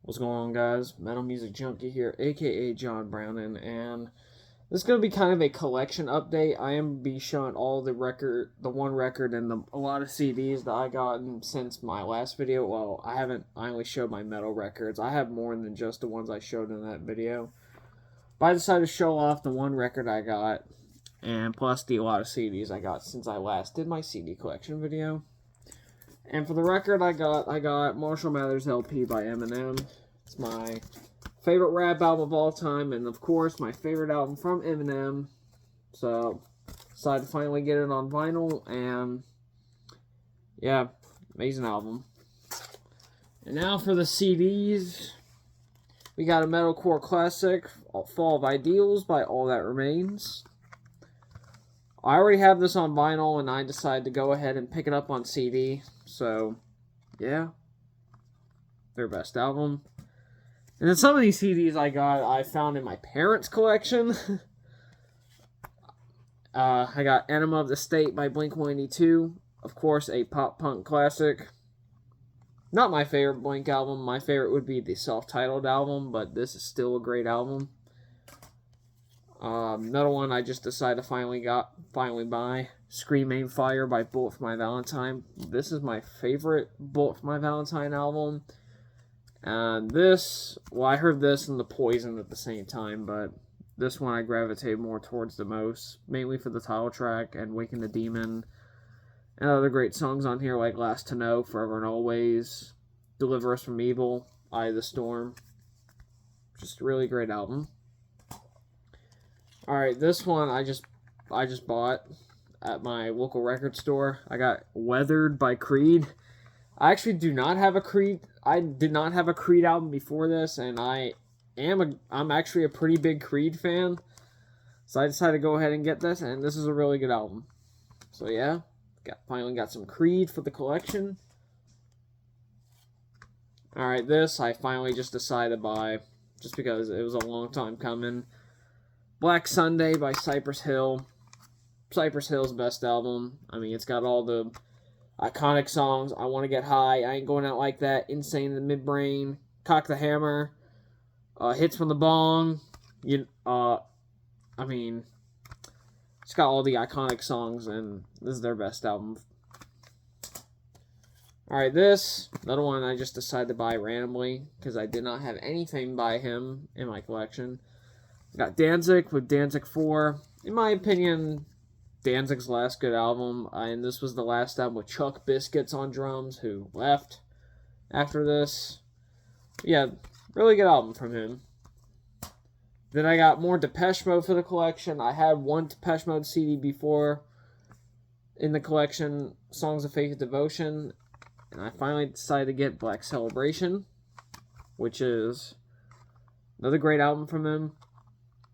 What's going on, guys? Metal Music Junkie here, aka John Browning, and this is gonna be kind of a collection update. I am be showing all the one record, and a lot of CDs that I gotten since my last video. Well, I only showed my metal records. I have more than just the ones I showed in that video. But I decided to show off the one record I got, and plus a lot of CDs I got since I last did my CD collection video. And for the record I got Marshall Mathers LP by Eminem. It's my favorite rap album of all time, and of course my favorite album from Eminem. So decided to finally get it on vinyl, and yeah, amazing album. And now for the CDs, we got a metalcore classic, Fall of Ideals by All That Remains. I already have this on vinyl, and I decided to go ahead and pick it up on CD. So, yeah, their best album. And then some of these CDs I found in my parents' collection. I got Enema of the State by Blink-182. Of course, a pop-punk classic. Not my favorite Blink album. My favorite would be the self-titled album, but this is still a great album. Another one I just decided to finally buy, Scream Aim Fire by Bullet for My Valentine. This is my favorite Bullet for My Valentine album. And this, well, I heard this and The Poison at the same time, but this one I gravitated more towards the most, mainly for the title track and Waking the Demon, and other great songs on here like Last to Know, Forever and Always, Deliver Us from Evil, Eye of the Storm. Just a really great album. Alright, this one I just bought at my local record store. I got Weathered by Creed. I actually do not have a Creed. I did not have a Creed album before this, and I'm actually a pretty big Creed fan. So I decided to go ahead and get this, and this is a really good album. So yeah, finally got some Creed for the collection. Alright, this I finally just decided to buy, just because it was a long time coming. Black Sunday by Cypress Hill. Cypress Hill's best album. I mean, it's got all the iconic songs. I Want to Get High, I Ain't Going Out Like That, Insane in the Midbrain, Cock the Hammer, Hits from the Bong. I mean, it's got all the iconic songs, and this is their best album. Alright, this, another one I just decided to buy randomly, because I did not have anything by him in my collection. I got Danzig with Danzig 4. In my opinion, Danzig's last good album, and this was the last album with Chuck Biscuits on drums, who left after this. Yeah, really good album from him. Then I got more Depeche Mode for the collection. I had one Depeche Mode CD before in the collection, Songs of Faith and Devotion, and I finally decided to get Black Celebration, which is another great album from him.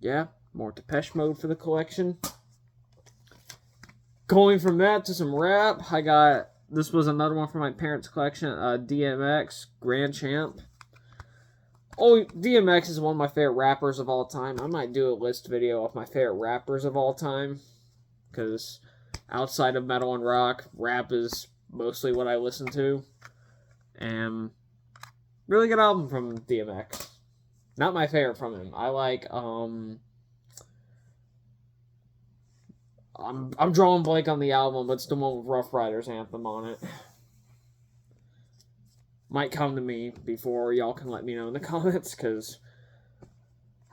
Yeah, more Depeche Mode for the collection. Going from that to some rap, this was another one from my parents' collection, DMX, Grand Champ. Oh, DMX is one of my favorite rappers of all time. I might do a list video of my favorite rappers of all time, because outside of metal and rock, rap is mostly what I listen to. And really good album from DMX. Not my favorite from him. I like, I'm drawing blank on the album, but it's the one with Rough Riders Anthem on it. Might come to me before y'all can let me know in the comments, because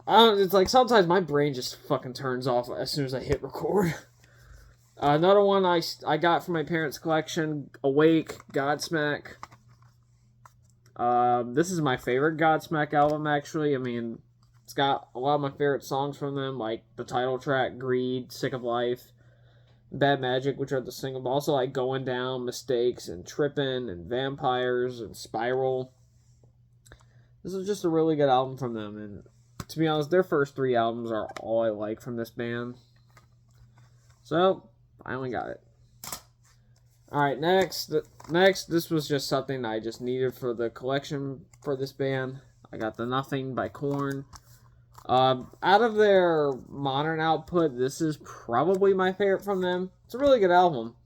it's like sometimes my brain just fucking turns off as soon as I hit record. Another one I got from my parents' collection, Awake, Godsmack. This is my favorite Godsmack album, actually. I mean, it's got a lot of my favorite songs from them, like the title track, Greed, Sick of Life, Bad Magic, which are the single, but also like Going Down, Mistakes, and Trippin', and Vampires, and Spiral. This is just a really good album from them, and to be honest, their first three albums are all I like from this band. So, finally got it. Alright, next, this was just something I just needed for the collection for this band. I got The Nothing by Korn. Out of their modern output, this is probably my favorite from them. It's a really good album.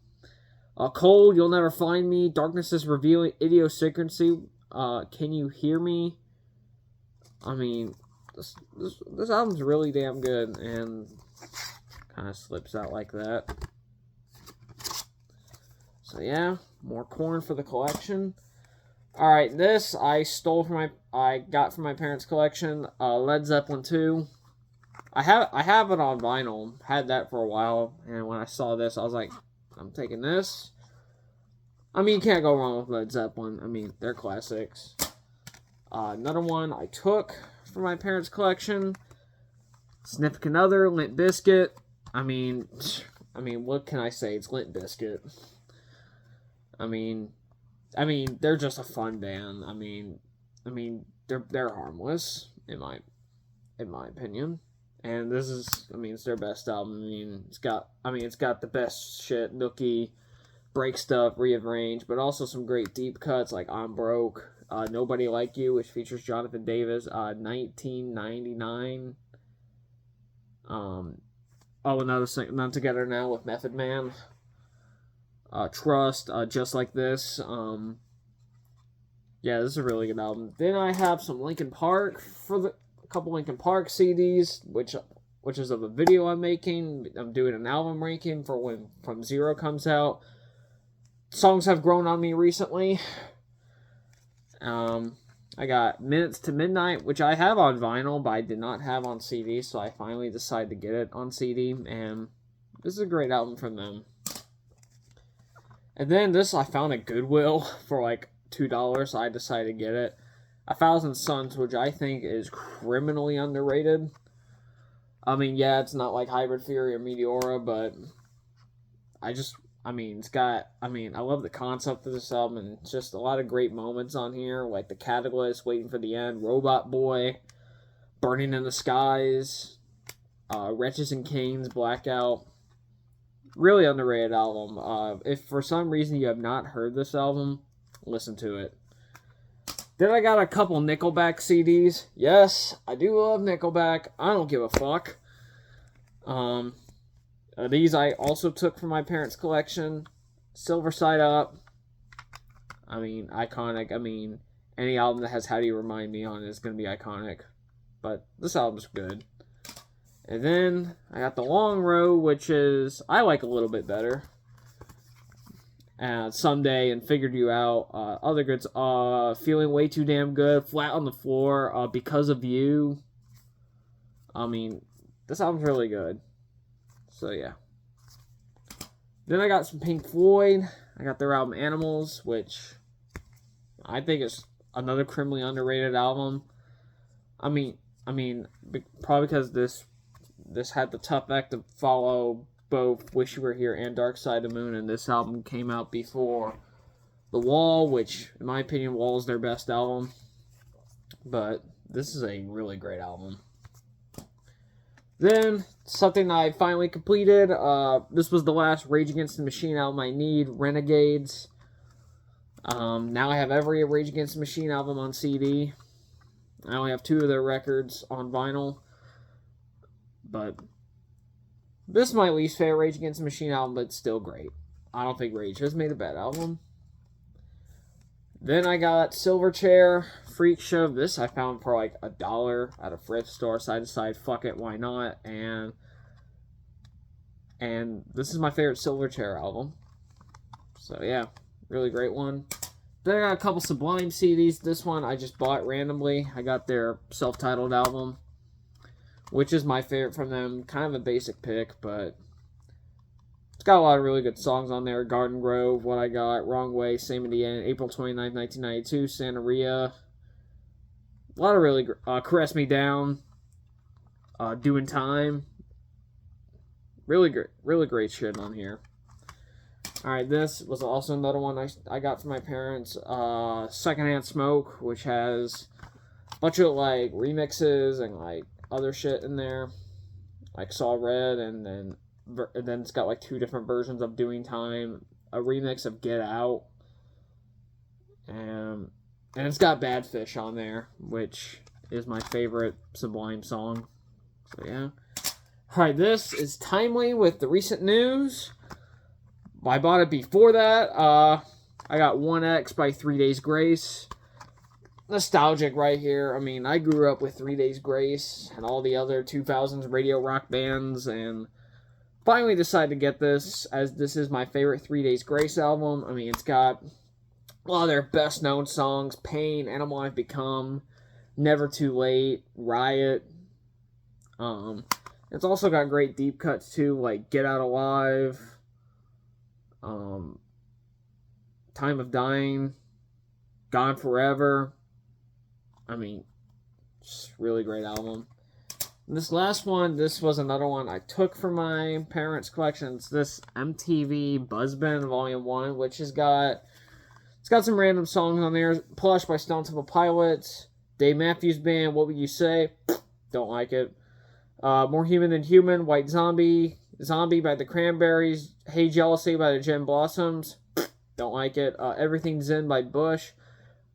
Cold, You'll Never Find Me, Darkness is Revealing, Idiosyncrasy, Can You Hear Me? I mean, this album's really damn good, and kind of slips out like that. So yeah, more Korn for the collection. All right, this I got from my parents' collection. Led Zeppelin 2. I have it on vinyl. Had that for a while, and when I saw this, I was like, I'm taking this. I mean, you can't go wrong with Led Zeppelin. I mean, they're classics. Another one I took from my parents' collection. Significant Other, Limp Bizkit. I mean, what can I say? It's Limp Bizkit. I mean, they're just a fun band. I mean, they're harmless in my opinion. And this is, it's their best album. It's got the best shit. Nookie, Break Stuff, Rearrange, but also some great deep cuts like I'm Broke, Nobody Like You, which features Jonathan Davis, 1999. Another thing, None Together Now with Method Man. Trust, Just Like This. Yeah, this is a really good album. Then I have some Linkin Park a couple Linkin Park CDs, which is of a video I'm making. I'm doing an album ranking for when From Zero comes out. Songs have grown on me recently. I got Minutes to Midnight, which I have on vinyl, but I did not have on CD, so I finally decided to get it on CD, and this is a great album from them. And then this I found at Goodwill for like $2, so I decided to get it. 1,000 Suns, which I think is criminally underrated. Yeah, it's not like Hybrid Theory or Meteora, but I love the concept of this album, and it's just a lot of great moments on here, like The Catalyst, Waiting for the End, Robot Boy, Burning in the Skies, Wretches and Canes, Blackout. Really underrated album. If for some reason you have not heard this album, listen to it. Then I got a couple Nickelback CDs. Yes, I do love Nickelback. I don't give a fuck. These I also took from my parents' collection. Silver Side Up. Iconic. Any album that has How Do You Remind Me on it is going to be iconic. But this album's good. And then I got The Long Road, which is I like a little bit better. Someday and Figured You Out. Other goods. Feeling Way Too Damn Good. Flat on the Floor. Because of You. This album's really good. So yeah. Then I got some Pink Floyd. I got their album Animals, which I think is another criminally underrated album. Probably because this had the tough act to follow both Wish You Were Here and Dark Side of the Moon, and this album came out before The Wall, which, in my opinion, Wall is their best album. But this is a really great album. Then, something I finally completed. This was the last Rage Against the Machine album I need, Renegades. Now I have every Rage Against the Machine album on CD. I only have 2 of their records on vinyl. But this is my least favorite Rage Against the Machine album, but it's still great. I don't think Rage has made a bad album. Then I got Silverchair, Freak Show. This I found for like $1 at a thrift store, so I decided, fuck it, why not? And this is my favorite Silverchair album. So yeah, really great one. Then I got a couple Sublime CDs. This one I just bought randomly. I got their self-titled album, which is my favorite from them. Kind of a basic pick, but it's got a lot of really good songs on there. Garden Grove, What I Got, Wrong Way, Same in the End, April 29th, 1992, Santeria. A lot of really Caress Me Down, Doing Time. Really great shit on here. Alright, this was also another one I got from my parents. Secondhand Smoke, which has a bunch of like remixes and like other shit in there. Like Saw Red, and then it's got like 2 different versions of Doing Time, a remix of Get Out, and it's got Bad Fish on there, which is my favorite Sublime song. So yeah. Alright, this is timely with the recent news. I bought it before that. I got 1X by 3 Days Grace. nostalgic right here. I mean, I grew up with 3 Days Grace and all the other 2000s radio rock bands, and finally decided to get this, as this is my favorite 3 Days Grace album. I mean, it's got a lot of their best known songs: Pain, Animal I've Become, Never Too Late, Riot. It's also got great deep cuts too, like Get Out Alive, Time of Dying, Gone Forever. I mean, just really great album. This last one, this was another one I took from my parents' collection. It's this MTV Buzzbin Volume 1, which it's got some random songs on there. Plush by Stone Temple Pilots, Dave Matthews Band, What Would You Say? Don't like it. More Human Than Human, White Zombie, Zombie by the Cranberries, Hey Jealousy by the Gem Blossoms. Don't like it. Everything's In by Bush,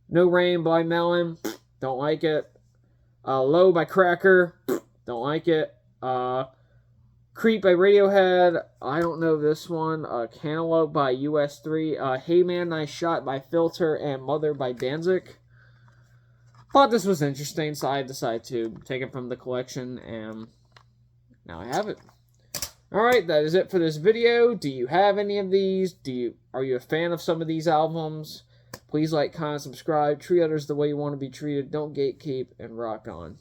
No Rain by Melon. Don't like it. Low by Cracker. Don't like it. Creep by Radiohead. I don't know this one. Cantaloupe by US3. Hey Man, Nice Shot by Filter. And Mother by Danzig. Thought this was interesting, so I decided to take it from the collection, and now I have it. Alright, that is it for this video. Do you have any of these? Are you a fan of some of these albums? Please like, comment, subscribe. Treat others the way you want to be treated. Don't gatekeep, and rock on.